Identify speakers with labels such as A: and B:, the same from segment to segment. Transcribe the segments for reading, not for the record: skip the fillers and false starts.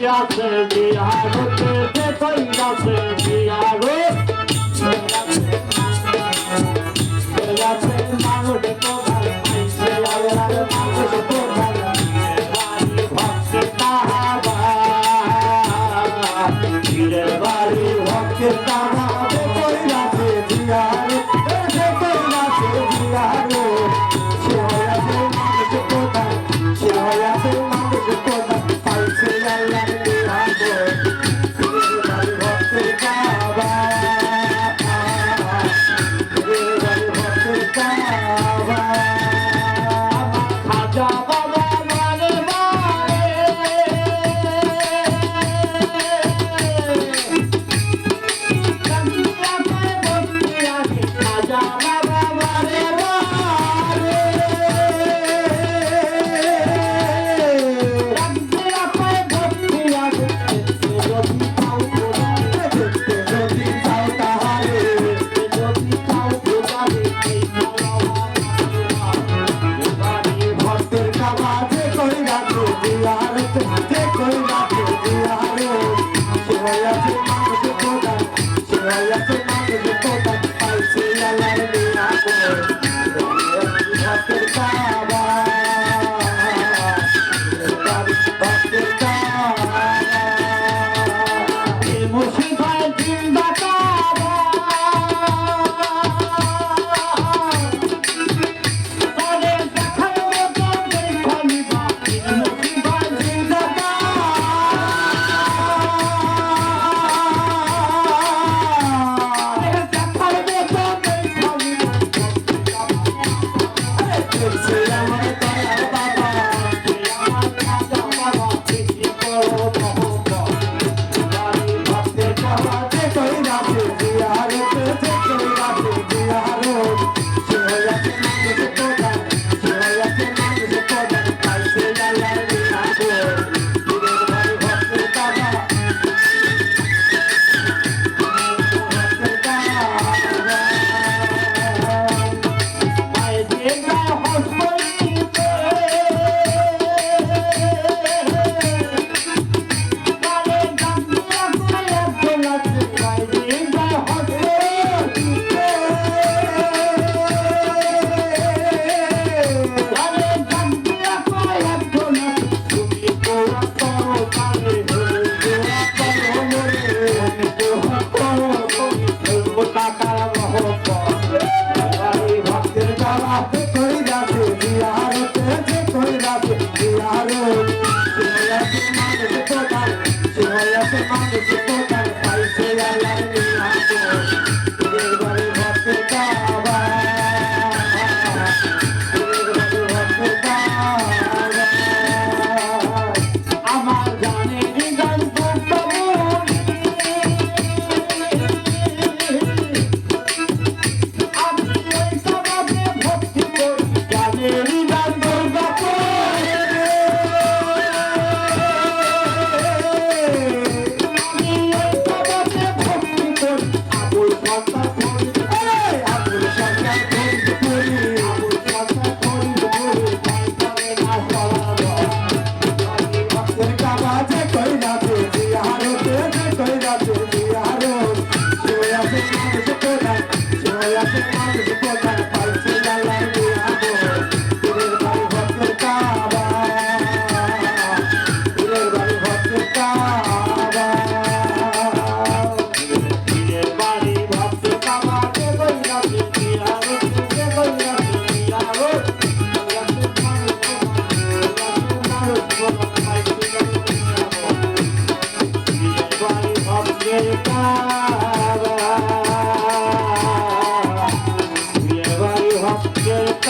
A: আছে বিহারতে যে কইরাছে বিহারে আছে মানুষ কোথায় আইছে আল্লাহর মানুষ কোথায় বাড়ি ভক্তি তাহাবা পীরের বাড়ি ভক্তি তাহাবে কইরাছে বিহারে যে কইরাছে বিহারে সে হইয়াছে মানুষ কোথায় সে হইয়াছে মানুষ কোথায় পাইছে আল্লাহর বিহারে পীরের বাড়ি ভক্তি তাহাবা খাজা বাবা মানে মানে খাজা বাবা মানে মানে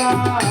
B: Everybody,